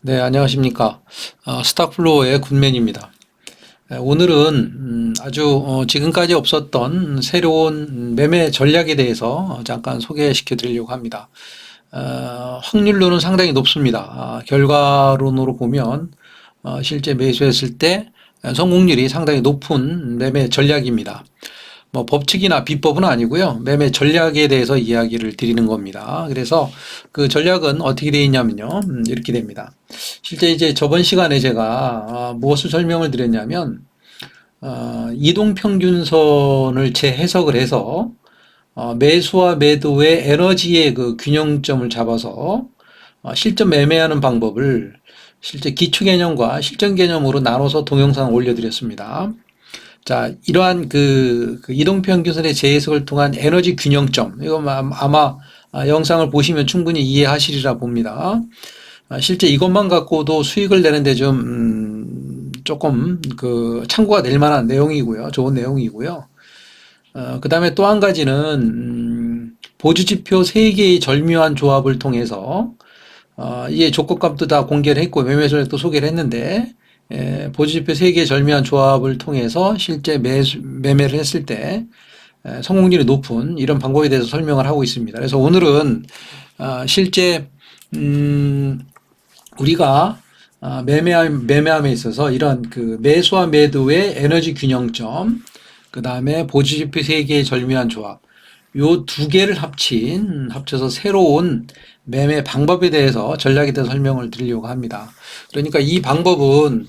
네, 안녕하십니까. 스탁플로어의 굿맨입니다. 오늘은 아주 지금까지 없었던 새로운 매매 전략에 대해서 잠깐 소개시켜 드리려고 합니다. 확률로는 상당히 높습니다. 결과론으로 보면 실제 매수했을 때 성공률이 상당히 높은 매매 전략입니다. 뭐 법칙이나 비법은 아니고요. 매매 전략에 대해서 이야기를 드리는 겁니다. 그래서 그 전략은 어떻게 되어 있냐면요. 이렇게 됩니다. 실제 이제 저번 시간에 제가 무엇을 설명을 드렸냐면 이동평균선을 재해석을 해서 매수와 매도의 에너지의 그 균형점을 잡아서 실전 매매하는 방법을 실제 기초 개념과 실전 개념으로 나눠서 동영상을 올려드렸습니다. 자, 이러한 그 이동평균선의 재해석을 통한 에너지 균형점, 이거 아마 영상을 보시면 충분히 이해하시리라 봅니다. 실제 이것만 갖고도 수익을 내는데 좀, 조금 그 참고가 될 만한 내용이고요. 좋은 내용이고요. 그 다음에 또 한 가지는, 보주지표 3개의 절묘한 조합을 통해서, 이게 조건값도 다 공개를 했고, 매매전략도 소개를 했는데, 보주지표 3개의 절묘한 조합을 통해서 실제 매매를 했을 때 성공률이 높은 이런 방법에 대해서 설명을 하고 있습니다. 그래서 오늘은 실제 우리가 매매함에 있어서 이런 그 매수와 매도의 에너지 균형점, 그 다음에 보주지표 3개의 절묘한 조합, 요 두 개를 합쳐서 새로운 매매 방법에 대해서 전략에 대해서 설명을 드리려고 합니다. 그러니까 이 방법은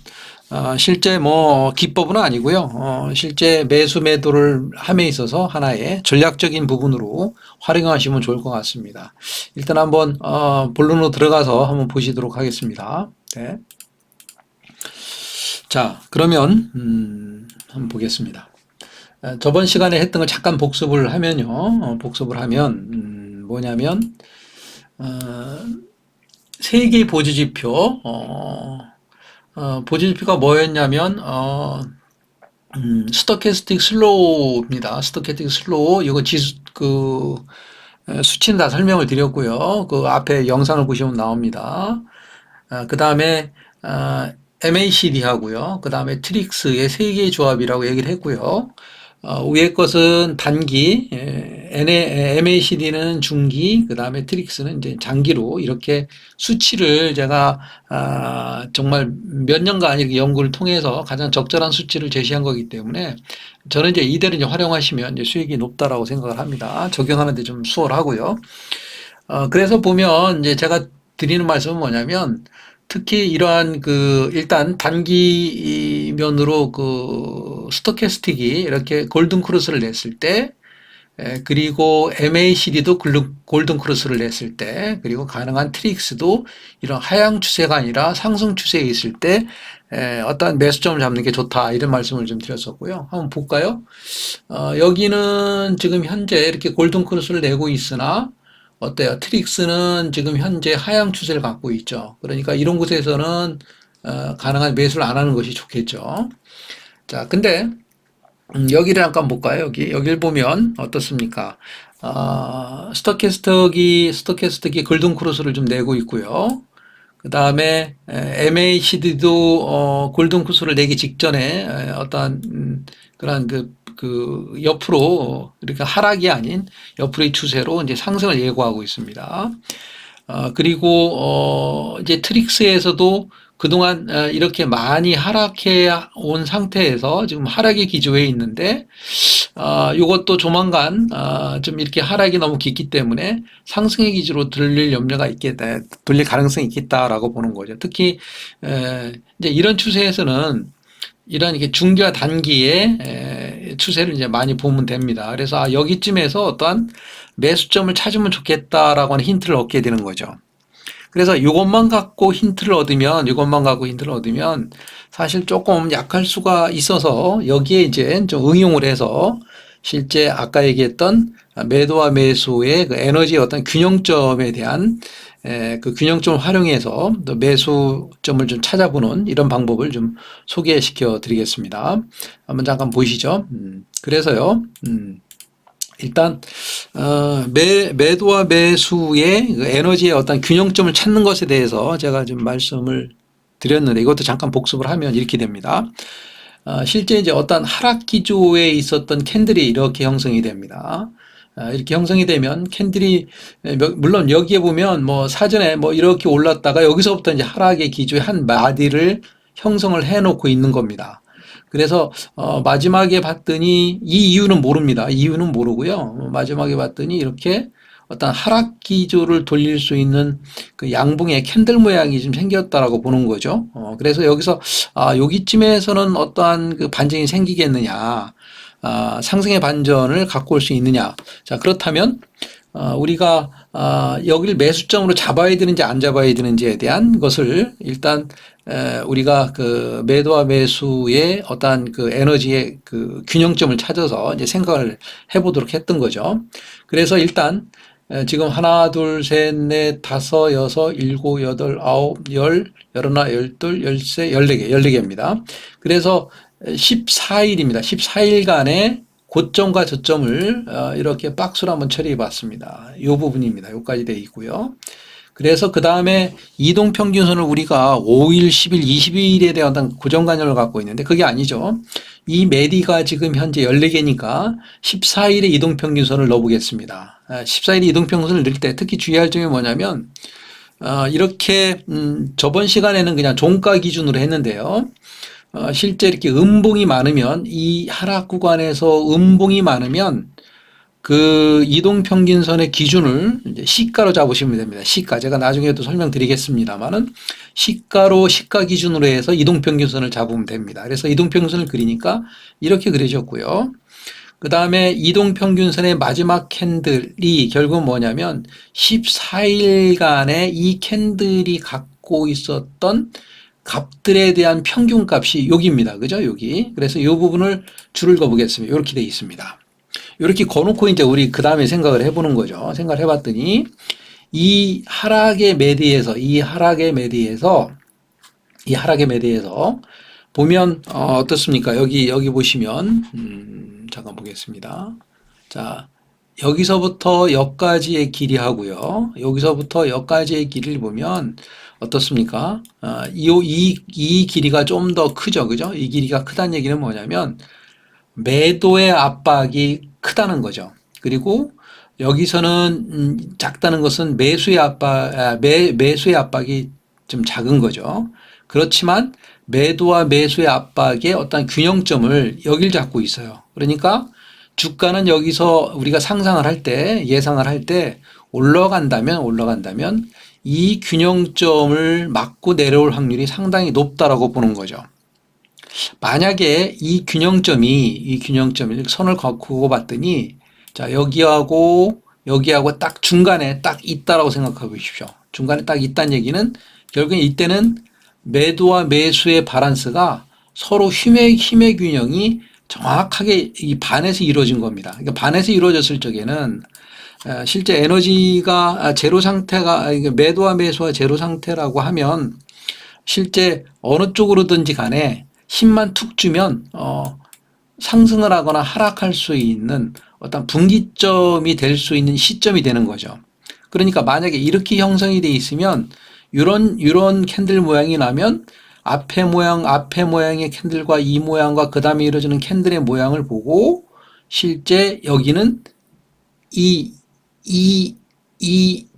실제 뭐 기법은 아니고요. 실제 매수 매도를 함에 있어서 하나의 전략적인 부분으로 활용하시면 좋을 것 같습니다. 일단 한번 본론으로 들어가서 한번 보시도록 하겠습니다. 네. 자, 그러면 한번 보겠습니다. 저번 시간에 했던 걸 잠깐 복습을 하면요. 복습을 하면 뭐냐면 세 개의 보조지표, 보조지표가 뭐였냐면 스토캐스틱 슬로우입니다. 스토캐스틱 슬로우. 이거 지수 수치는 다 설명을 드렸고요. 그 앞에 영상을 보시면 나옵니다. 그 다음에 MACD 하고요. 그 다음에 트릭스의 3개의 조합이라고 얘기를 했고요. 위에 것은 단기, MACD는 중기, 그 다음에 트릭스는 이제 장기로 이렇게 수치를 제가 정말 몇 년간 이렇게 연구를 통해서 가장 적절한 수치를 제시한 거기 때문에 저는 이제 이대로 이제 활용하시면 이제 수익이 높다라고 생각을 합니다. 적용하는데 좀 수월하고요. 그래서 보면 이제 제가 드리는 말씀은 뭐냐면 특히 이러한 일단 단기면으로 스토캐스틱이 이렇게 골든 크로스를 냈을 때, 그리고 MACD도 골든 크로스를 냈을 때, 그리고 가능한 트릭스도 이런 하향 추세가 아니라 상승 추세에 있을 때, 어떠한 매수점을 잡는 게 좋다. 이런 말씀을 좀 드렸었고요. 한번 볼까요? 여기는 지금 현재 이렇게 골든 크로스를 내고 있으나, 어때요? 트릭스는 지금 현재 하향 추세를 갖고 있죠. 그러니까 이런 곳에서는 가능한 매수를 안 하는 것이 좋겠죠. 자, 근데 여기를 잠깐 볼까요? 여기를 보면 어떻습니까? 스토캐스틱이 골든 크로스를 좀 내고 있고요. 그 다음에 MACD도 골든 크로스를 내기 직전에 어떠한 그런 옆으로 이렇게 하락이 아닌 옆으로의 추세로 이제 상승을 예고하고 있습니다. 그리고 이제 트릭스에서도 그동안 이렇게 많이 하락해 온 상태에서 지금 하락의 기조에 있는데 이것도 조만간 좀 이렇게 하락이 너무 깊기 때문에 상승의 기조로 돌릴 염려가 있겠다, 돌릴 가능성이 있겠다라고 보는 거죠. 특히 이제 이런 추세에서는 이런 이게 중기와 단기의 추세를 이제 많이 보면 됩니다. 그래서 여기쯤에서 어떠한 매수점을 찾으면 좋겠다라고 하는 힌트를 얻게 되는 거죠. 그래서 이것만 갖고 힌트를 얻으면 사실 조금 약할 수가 있어서 여기에 이제 좀 응용을 해서 실제 아까 얘기했던 매도와 매수의 그 에너지의 어떤 균형점에 대한 그 균형점을 활용해서 또 매수점을 좀 찾아보는 이런 방법을 좀 소개시켜 드리겠습니다. 한번 잠깐 보시죠. 그래서요, 일단 매도와 매수의 그 에너지의 어떤 균형점을 찾는 것에 대해서 제가 좀 말씀을 드렸는데 이것도 잠깐 복습을 하면 이렇게 됩니다. 실제 이제 어떤 하락 기조에 있었던 캔들이 이렇게 형성이 됩니다. 이렇게 형성이 되면 캔들이 물론 여기에 보면 뭐 사전에 뭐 이렇게 올랐다가 여기서부터 이제 하락의 기조의 한 마디를 형성을 해놓고 있는 겁니다. 그래서 마지막에 봤더니 이 이유는 모릅니다. 이유는 모르고요. 마지막에 봤더니 이렇게 어떤 하락 기조를 돌릴 수 있는 그 양봉의 캔들 모양이 좀 생겼다라고 보는 거죠. 그래서 여기서 여기쯤에서는 어떠한 그 반전이 생기겠느냐, 상승의 반전을 갖고 올 수 있느냐. 자, 그렇다면 우리가 여기를 매수점으로 잡아야 되는지 안 잡아야 되는지에 대한 것을 일단 우리가 그 매도와 매수의 어떠한 그 에너지의 그 균형점을 찾아서 이제 생각을 해보도록 했던 거죠. 그래서 일단 지금 하나, 둘, 셋, 넷, 다섯, 여섯, 일곱, 여덟, 아홉, 열, 열하나, 열둘, 열세, 열네 개, 14개입니다. 그래서 14일입니다. 14일간의 고점과 저점을 이렇게 박스로 한번 처리해 봤습니다. 이 부분입니다. 여기까지 되어 있고요. 그래서 그 다음에 이동평균선을 우리가 5일, 10일, 20일에 대한 고정관념을 갖고 있는데 그게 아니죠. 이 매디가 지금 현재 14개니까 14일의 이동평균선을 넣어보겠습니다. 14일의 이동평균선을 넣을 때 특히 주의할 점이 뭐냐면 이렇게 저번 시간에는 그냥 종가 기준으로 했는데요. 실제 이렇게 음봉이 많으면 이 하락 구간에서 음봉이 많으면 그 이동평균선의 기준을 이제 시가로 잡으시면 됩니다. 시가. 제가 나중에도 설명드리겠습니다만은 시가 기준으로 해서 이동평균선을 잡으면 됩니다. 그래서 이동평균선을 그리니까 이렇게 그려졌고요. 그 다음에 이동평균선의 마지막 캔들이 결국 뭐냐면 14일간의 이 캔들이 갖고 있었던 값들에 대한 평균값이 여기입니다. 그죠? 여기. 그래서 이 부분을 줄을 그어보겠습니다. 이렇게 돼 있습니다. 이렇게 거놓고 이제 우리 그 다음에 생각을 해보는 거죠. 생각을 해봤더니 이 하락의 매디에서 보면 어떻습니까? 여기 보시면 잠깐 보겠습니다. 자, 여기서부터 여기까지의 길이 하고요. 여기서부터 여기까지의 길이를 보면 어떻습니까? 이 길이가 좀 더 크죠. 그죠? 이 길이가 크다는 얘기는 뭐냐면 매도의 압박이 크다는 거죠. 그리고 여기서는 작다는 것은 매수의 압박이 좀 작은 거죠. 그렇지만 매도와 매수의 압박의 어떤 균형점을 여길 잡고 있어요. 그러니까 주가는 여기서 우리가 상상을 할 때, 예상을 할 때 올라간다면 이 균형점을 맞고 내려올 확률이 상당히 높다라고 보는 거죠. 만약에 이 균형점이 선을 그어봤더니 자, 여기하고 딱 중간에 딱 있다라고 생각해 보십시오. 중간에 딱 있다는 얘기는 결국엔 이때는 매도와 매수의 밸런스가 서로 힘의 균형이 정확하게 이 반에서 이루어진 겁니다. 그러니까 반에서 이루어졌을 적에는 실제 에너지가 제로 상태가 매도와 매수와 제로 상태라고 하면 실제 어느 쪽으로든지 간에 힘만 툭 주면 상승을 하거나 하락할 수 있는 어떤 분기점이 될 수 있는 시점이 되는 거죠. 그러니까 만약에 이렇게 형성이 돼 있으면 이런 캔들 모양이 나면 앞에 모양의 캔들과 이 모양과 그 다음에 이루어지는 캔들의 모양을 보고 실제 여기는 이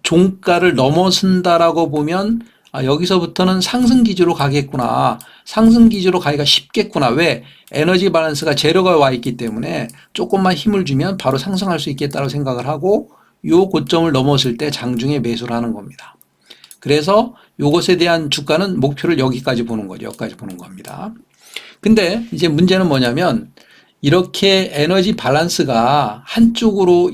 종가를 넘어선다라고 보면 여기서부터는 상승 기조로 가겠구나. 상승 기조로 가기가 쉽겠구나. 왜? 에너지 밸런스가 제로가 와 있기 때문에 조금만 힘을 주면 바로 상승할 수 있겠다고 생각을 하고 요 고점을 넘었을 때 장중에 매수를 하는 겁니다. 그래서 요것에 대한 주가는 목표를 여기까지 보는 거죠. 여기까지 보는 겁니다. 근데 이제 문제는 뭐냐면 이렇게 에너지 밸런스가 한쪽으로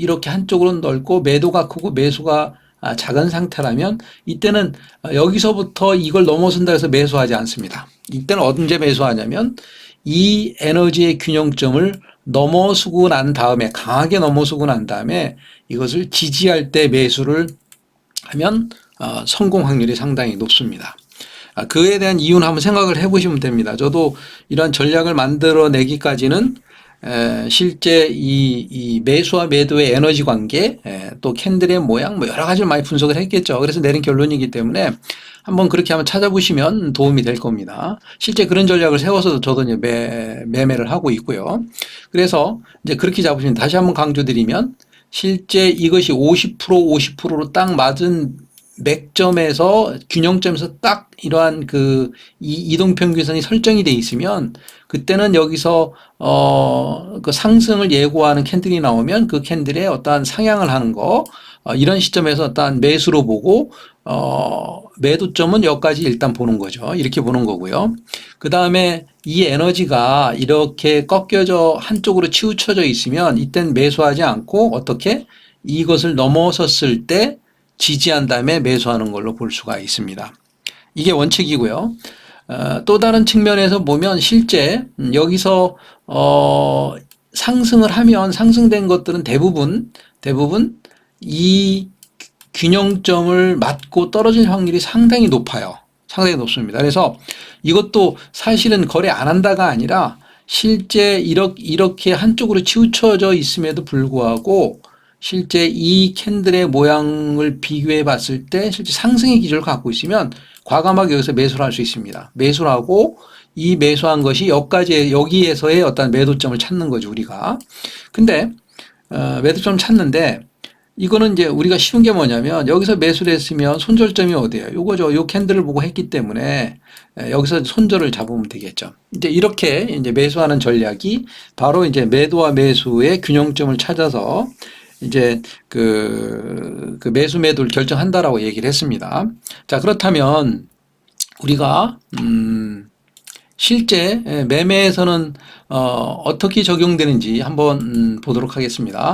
넓고 매도가 크고 매수가 작은 상태라면 이때는 여기서부터 이걸 넘어선다 해서 매수하지 않습니다. 이때는 언제 매수하냐면 이 에너지의 균형점을 넘어서고 난 다음에 강하게 넘어서고 난 다음에 이것을 지지할 때 매수를 하면 성공 확률이 상당히 높습니다. 그에 대한 이유는 한번 생각을 해보시면 됩니다. 저도 이런 전략을 만들어내기까지는 실제 이 매수와 매도의 에너지 관계, 또 캔들의 모양, 뭐 여러 가지를 많이 분석을 했겠죠. 그래서 내린 결론이기 때문에 한번 그렇게 한번 찾아보시면 도움이 될 겁니다. 실제 그런 전략을 세워서 저도 이제 매매를 하고 있고요. 그래서 이제 그렇게 잡으시면 다시 한번 강조드리면 실제 이것이 50%로 딱 맞은 맥점에서 균형점에서 딱 이러한 그 이동평균선이 설정이 돼 있으면 그때는 여기서 그 상승을 예고하는 캔들이 나오면 그 캔들의 어떠한 상향을 하는 거 이런 시점에서 어떠한 매수로 보고 매도점은 여기까지 일단 보는 거죠. 이렇게 보는 거고요. 그 다음에 이 에너지가 이렇게 꺾여져 한쪽으로 치우쳐져 있으면 이땐 매수하지 않고 어떻게 이것을 넘어섰을 때 지지한 다음에 매수하는 걸로 볼 수가 있습니다. 이게 원칙이고요. 또 다른 측면에서 보면 실제 여기서 상승을 하면 상승된 것들은 대부분 이 균형점을 맞고 떨어질 확률이 상당히 높아요. 상당히 높습니다. 그래서 이것도 사실은 거래 안 한다가 아니라 실제 이렇게 한쪽으로 치우쳐져 있음에도 불구하고 실제 이 캔들의 모양을 비교해 봤을 때 실제 상승의 기조를 갖고 있으면 과감하게 여기서 매수를 할 수 있습니다. 매수를 하고 이 매수한 것이 여기에서의 어떤 매도점을 찾는 거죠, 우리가. 근데 매도점을 찾는데 이거는 이제 우리가 쉬운 게 뭐냐면 여기서 매수를 했으면 손절점이 어디예요? 요거죠. 요 캔들을 보고 했기 때문에 여기서 손절을 잡으면 되겠죠. 이제 이렇게 이제 매수하는 전략이 바로 이제 매도와 매수의 균형점을 찾아서 이제 그 매수 매도를 결정한다라고 얘기를 했습니다. 자, 그렇다면 우리가 실제 매매에서는 어떻게 적용되는지 한번 보도록 하겠습니다.